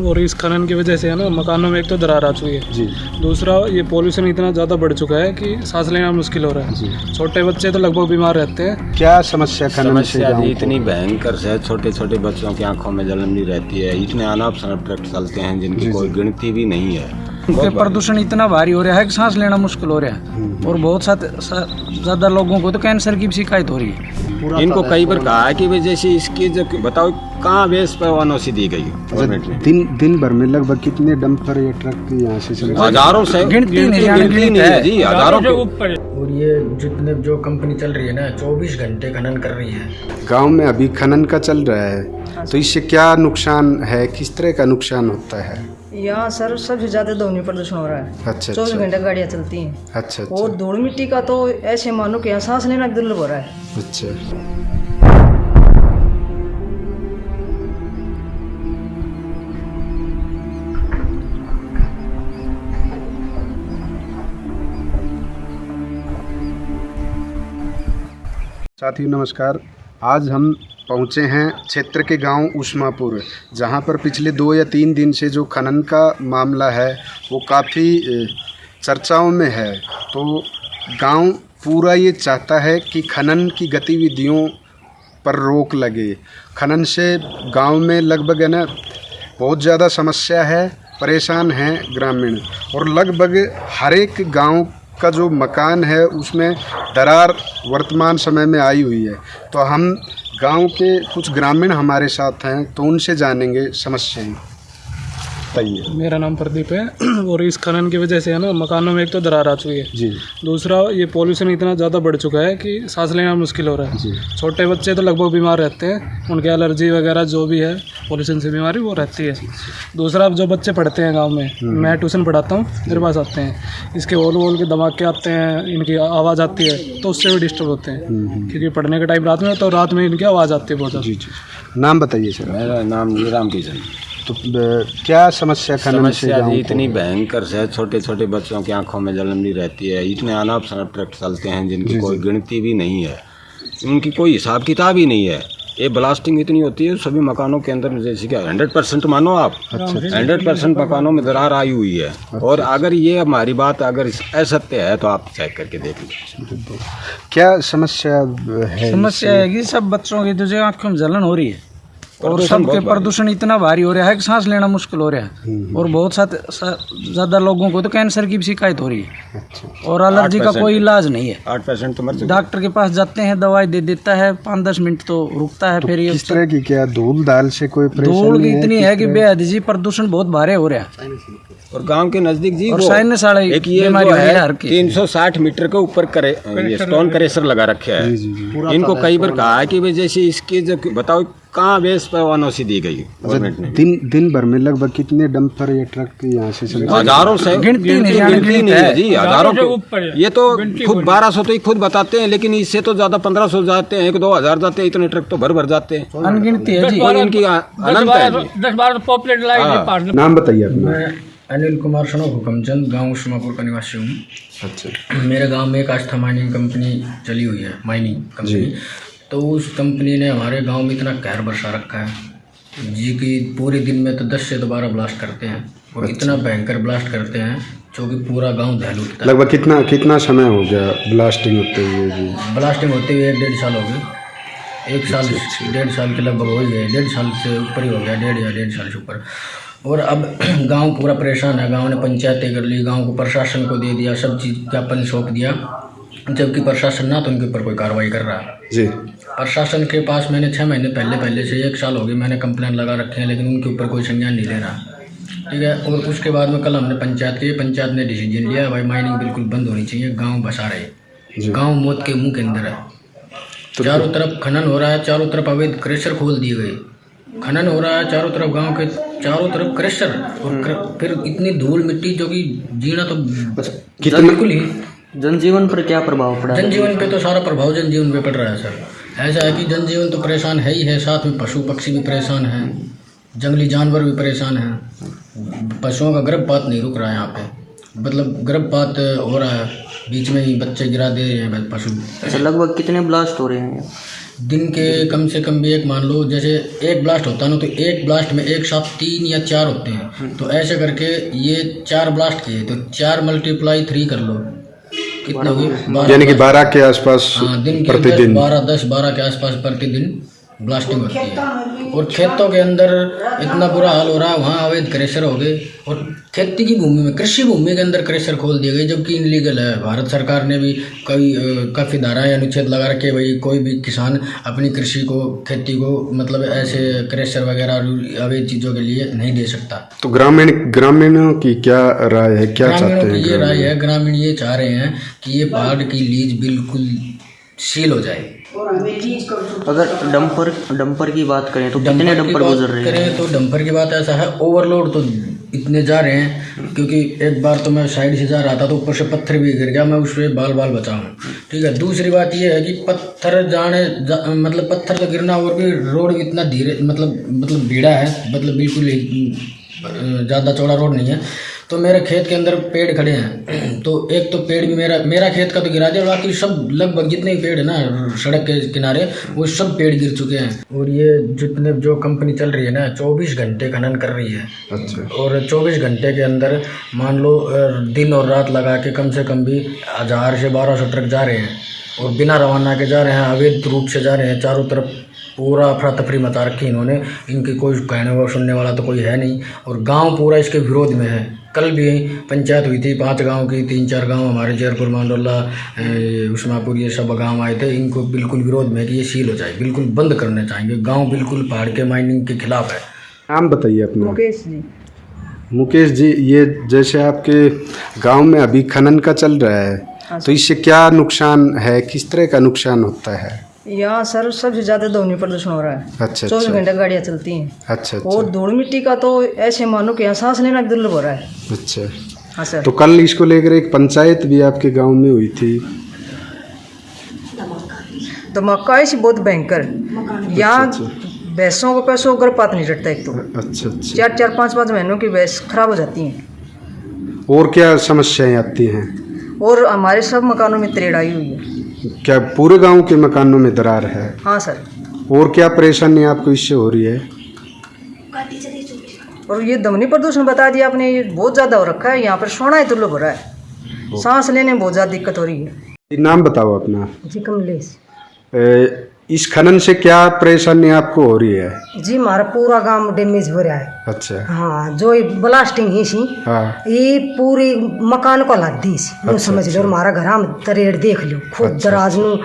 और इस खनन की वजह से है ना मकानों में एक तो दरार आ चुकी है जी दूसरा ये पोल्यूशन इतना ज़्यादा बढ़ चुका है कि सांस लेना मुश्किल हो रहा है जी। छोटे बच्चे तो लगभग बीमार रहते हैं। क्या समस्या खनन से समस्या गाँव जी को? इतनी भयंकर है, छोटे छोटे बच्चों की आंखों में जलन भी रहती है, इतने अनाप शनाप ट्रक चलते हैं जिनकी जी, कोई जी। गिनती भी नहीं है। पे प्रदूषण इतना भारी हो रहा है कि सांस लेना मुश्किल हो रहा है और बहुत ज़्यादा लोगों को तो कैंसर की भी शिकायत हो रही है। इनको कई बार कहा है कि भाई जैसे इसकी जो बताओ कहाँ बेस पर एनओसी दी गई गवर्नमेंट ने। दिन भर में लगभग कितने डंपर या ट्रक यहाँ से चलते हैं? हजारों से गिनती नहीं है जी, हजारों के और ये जितने जो कंपनी चल रही है ना 24 घंटे खनन कर रही है। गांव में अभी खनन का चल रहा है तो इससे क्या नुकसान है, किस तरह का नुकसान होता है? यहाँ सर सबसे ज़्यादा ध्वनि प्रदूषण हो रहा है। अच्छा 24 अच्छा घंटे गाड़ियाँ चलती हैं अच्छा और अच्छा धूल मिट्टी का तो ऐसे मानो कि यहाँ सांस लेना भी दुर्लभ हो रहा है। अच्छा। साथियों नमस्कार, आज हम पहुँचे हैं क्षेत्र के गांव उस्मापुर, जहां पर पिछले 2 या 3 दिन से जो खनन का मामला है वो काफ़ी चर्चाओं में है। तो गांव पूरा ये चाहता है कि खनन की गतिविधियों पर रोक लगे। खनन से गांव में लगभग है ना बहुत ज़्यादा समस्या है, परेशान हैं ग्रामीण, और लगभग हर एक गांव का जो मकान है उसमें दरार वर्तमान समय में आई हुई है। तो हम गांव के कुछ ग्रामीण हमारे साथ हैं तो उनसे जानेंगे समस्याएं। बताइए। मेरा नाम प्रदीप है और इस खनन की वजह से है ना मकानों में एक तो दरार आ चुकी है जी दूसरा ये पोल्यूशन इतना ज़्यादा बढ़ चुका है कि सांस लेना मुश्किल हो रहा है। जी छोटे बच्चे तो लगभग बीमार रहते हैं, उनके एलर्जी वगैरह जो भी है पोल्यूशन से बीमारी वो रहती है। दूसरा जो बच्चे पढ़ते हैं गांव में, मैं ट्यूशन पढ़ाता हूँ, मेरे पास आते हैं, इसके वोल के धमाके आते हैं, इनकी आवाज़ आती है तो उससे भी डिस्टर्ब होते हैं क्योंकि पढ़ने का टाइम रात में, तो रात में इनकी आवाज़ आती है बहुत ज़्यादा। जी जी। नाम बताइए सर। मेरा नाम राम किशन। तो क्या समस्या खनन से समस्या गाँव जी को? इतनी भयंकर है, छोटे छोटे बच्चों की आंखों में जलन भी रहती है, इतने अनाप शनाप ट्रक चलते हैं जिनकी जी, कोई जी। गिनती भी नहीं है, उनकी कोई हिसाब किताब ही नहीं है। ये ब्लास्टिंग इतनी होती है सभी मकानों के अंदर, जैसे क्या 100% मानो आप, 100% मकानों में दरार आई हुई है। और अगर ये हमारी बात अगर असत्य है तो आप चेक करके देख लीजिए। क्या समस्या है? समस्या है कि सब बच्चों की जो आंखों में जलन हो रही है और प्रदूषण सबके बहुत भारी। प्रदूषण इतना भारी हो रहा है कि सांस लेना मुश्किल हो रहा है और बहुत ज़्यादा लोगों को तो कैंसर की भी शिकायत हो रही है और एलर्जी का 8% कोई इलाज नहीं है। 8% तो मर चुके। डॉक्टर के पास जाते हैं, दवाई दे देता है, 5-10 मिनट तो रुकता है, फिर ये किस तरह की क्या धूल दाल से कोई धूल परेशानी इतनी किस है कि तरह? बेहद जी प्रदूषण बहुत भारी हो रहा है और गांव के नजदीक जी और वो साइनस वाली एक ये बीमारी वो हो रही है है हर की। 360 मीटर के ऊपर करे स्टोन क्रेशर लगा रखे है। इनको कई बार कहा है कि भाई जैसे इसकी जो बताओ कहाँ बेस पर एनओसी दी गई गवर्नमेंट ने। दिन भर में लगभग कितने डंपर या ट्रक यहाँ से चलते हैं? हजारों से गिनती नहीं है जी, हजारों के। ये तो खुद 1200 तो ही खुद बताते हैं, लेकिन इससे तो ज्यादा 1500 जाते हैं, 1-2 हजार जाते हैं, इतने ट्रक तो भर जाते हैं। अनगिनती है जी। और इनकी अनंत है जी। 10-12 पॉपुलेट लाइन नाम बताइए अपना। मैं अनिल कुमार सनोक हुकमचंद गाँव उस्मापुर का निवासी हूँ। अच्छा। मेरे गांव में एक आस्था माइनिंग कंपनी चली हुई है, माइनिंग कंपनी। तो उस कंपनी ने हमारे गांव में इतना कहर बरसा रखा है जी कि पूरे दिन में तो 10 से 12 ब्लास्ट करते हैं और इतना भयंकर ब्लास्ट करते हैं जो कि पूरा गांव दहल उठता है। लगभग कितना समय हो गया ब्लास्टिंग होते हुए जी? ब्लास्टिंग होते हुए 1-1.5 साल हो गए। 1 साल 1.5 साल के लगभग हो गए, 1.5 साल से ऊपर ही हो गया, 1.5 साल से ऊपर। और अब गांव पूरा परेशान है। गांव ने पंचायतें कर ली, गांव को प्रशासन को दे दिया, सब चीज़ ज्ञापन सौंप दिया, जबकि प्रशासन ना तो उनके ऊपर कोई कार्रवाई कर रहा है जी। प्रशासन के पास मैंने 6 महीने पहले से 1 साल हो गए मैंने कंप्लेंट लगा रखे हैं, लेकिन उनके ऊपर कोई संज्ञान नहीं ले रहा। ठीक है। और उसके बाद में कल हमने पंचायत ने डिसीजन लिया, भाई माइनिंग बिल्कुल बंद होनी चाहिए, गांव बसा रहे, गांव मौत के मुंह के अंदर है। चारों तरफ खनन हो रहा है, चारों तरफ अवैध क्रेशर खोल दिए गए, खनन हो रहा है चारों तरफ, गांव के चारों तरफ क्रेशर, और फिर इतनी धूल मिट्टी जो कि जीना तो बिल्कुल ही। जनजीवन पर क्या प्रभाव पड़ा? जनजीवन पे तो सारा प्रभाव जनजीवन पे पड़ रहा है सर। ऐसा है कि जनजीवन तो परेशान है ही है, साथ में पशु पक्षी भी परेशान हैं, जंगली जानवर भी परेशान हैं, पशुओं का गर्भपात नहीं रुक रहा है यहाँ पे, मतलब गर्भपात हो रहा है, बीच में ही बच्चे गिरा दे रहे हैं पशु। अच्छा, लगभग कितने ब्लास्ट हो रहे हैं? दिन के कम से कम भी एक मान लो, जैसे एक ब्लास्ट होता है ना, तो एक ब्लास्ट में एक साथ 3 या 4 होते हैं। तो ऐसे करके ये 4 ब्लास्ट किए, तो 4 × 3 कर लो, कितने हुए? यानी कि 12 के आसपास दिन के प्रतिदिन 10-12 के आसपास प्रतिदिन ब्लास्टिंग होती है। और खेतों के अंदर इतना बुरा हाल हो रहा है, वहाँ अवैध क्रैशर हो गए। और खेती की भूमि में, कृषि भूमि के अंदर क्रैशर खोल दिए गए, जबकि इनलीगल है। भारत सरकार ने भी काफ़ी धाराएं अनुच्छेद लगा रखे, भाई कोई भी किसान अपनी कृषि को, खेती को मतलब ऐसे क्रैशर वगैरह अवैध चीज़ों के लिए नहीं दे सकता। तो ग्रामीणों की क्या राय है, क्या चाहते हैं? ग्रामीणों की ये राय है, ग्रामीण ये चाह रहे हैं कि ये पहाड़ की लीज बिल्कुल सील हो जाए। अगर डंपर की बात करें तो कितने डंपर गुजर रहे हैं? करें तो डंपर की बात ऐसा है, ओवरलोड तो इतने जा रहे हैं, क्योंकि एक बार तो मैं साइड से जा रहा था तो ऊपर से पत्थर भी गिर गया, मैं उस पर बाल बचा हूँ। ठीक है, दूसरी बात ये है कि पत्थर मतलब पत्थर तो गिरना, और भी रोड इतना धीरे मतलब भीड़ा है, मतलब बिल्कुल ज़्यादा चौड़ा रोड नहीं है। तो मेरे खेत के अंदर पेड़ खड़े हैं, तो एक तो पेड़ भी मेरा खेत का तो गिरा दिया, बाकी सब लगभग जितने भी पेड़ है ना सड़क के किनारे, वो सब पेड़ गिर चुके हैं। और ये जितने जो कंपनी चल रही है ना, 24 घंटे खनन कर रही है। अच्छा। और 24 घंटे के अंदर मान लो दिन और रात लगा के कम से कम भी 1000 से 1200 ट्रक जा रहे हैं, और बिना रवाना के जा रहे हैं, अवैध रूप से जा रहे हैं। चारों तरफ पूरा अफरा तफरी मचा रखी इन्होंने, इनकी कोई कहने वा सुनने वाला तो कोई है नहीं, और गांव पूरा इसके विरोध में है। कल भी पंचायत हुई थी 5 गांव की, 3-4 गांव हमारे जयपुर, मांडोला, उस्मापुर, ये सब गांव आए थे। इनको बिल्कुल विरोध में कि ये सील हो जाए, बिल्कुल बंद करने चाहेंगे। गांव बिल्कुल पहाड़ के माइनिंग के खिलाफ है। नाम बताइए अपना। मुकेश जी। मुकेश जी, ये जैसे आपके गांव में अभी खनन का चल रहा है, तो इससे क्या नुकसान है, किस तरह का नुकसान होता है? यहाँ सर सबसे ज़्यादा ध्वनि प्रदूषण हो रहा है। अच्छा। 24 घंटे गाड़ियाँ चलती हैं। अच्छा। और धूल मिट्टी का तो ऐसे मानो कि यहाँ सांस लेना भी दुर्लभ हो रहा है। अच्छा। हाँ सर। तो कल इसको लेकर एक पंचायत भी आपके गांव में हुई थी। धमाका ऐसी बहुत भयंकर, यहाँ भैंसों को पैसों गर्भपात नहीं रखता एक तो। अच्छा। 4-4, 5-5 महीनों की भैंस खराब हो जाती हैं। और क्या समस्याएं आती हैं? और हमारे सब मकानों में तरेड़ आई हुई है। क्या पूरे गांव के मकानों में दरार है? हाँ सर। और क्या परेशानी आपको इससे हो रही है? और ये ध्वनि प्रदूषण बता दिया आपने, ये बहुत ज़्यादा हो रखा है। यहाँ पर सोना ही दुर्लभ हो रहा है, सांस लेने में बहुत ज़्यादा दिक्कत हो रही है। नाम बताओ अपना। जी कमलेश। इस खनन से क्या परेशानी आपको हो रही है? जी हमारा पूरा गांव डैमेज हो रहा है। अच्छा। हाँ, जो ये ब्लास्टिंग ही सी, हाँ। ये पूरी मकान को लाद दी सी। अच्छा, समझ लो, और हमारा घर हम तरेड़ देख लो, खुद दराज नू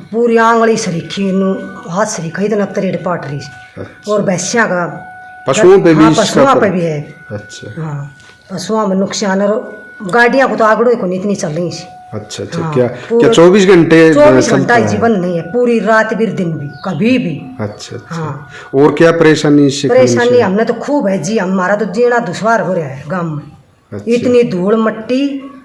पूरी आंगली सरीखी नू हाथ सरीखा, इतना तरेड़ पाट रही। अच्छा। और भैंसिया का, पशुओं पे भी, पशुओं पे भी है। अच्छा। हाँ, पशुओं में नुकसान, और गाड़ियाँ को तो आगड़ों को इतनी चल रही सी। अच्छा। हाँ, क्या 24 घंटे? 24 घंटा जीवन नहीं है, पूरी रात भी दिन भी, कभी भी। अच्छा। हाँ। और क्या परेशानी इससे? परेशानी हमने तो खूब है जी, हमारा तो जीना दुश्वार हो रहा है गांव में। अच्छा। इतनी धूल मट्टी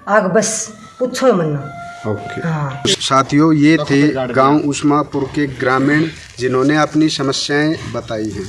आग, बस पूछो मन्ना। ओके। हाँ। साथियों, ये थे गांव उस्मापुर के ग्रामीण जिन्होंने अपनी समस्याएं बताई हैं।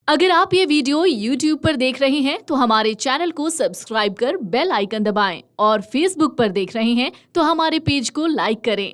अगर आप ये वीडियो YouTube पर देख रहे हैं तो हमारे चैनल को सब्सक्राइब कर बेल आइकन दबाएं और Facebook पर देख रहे हैं तो हमारे पेज को लाइक करें।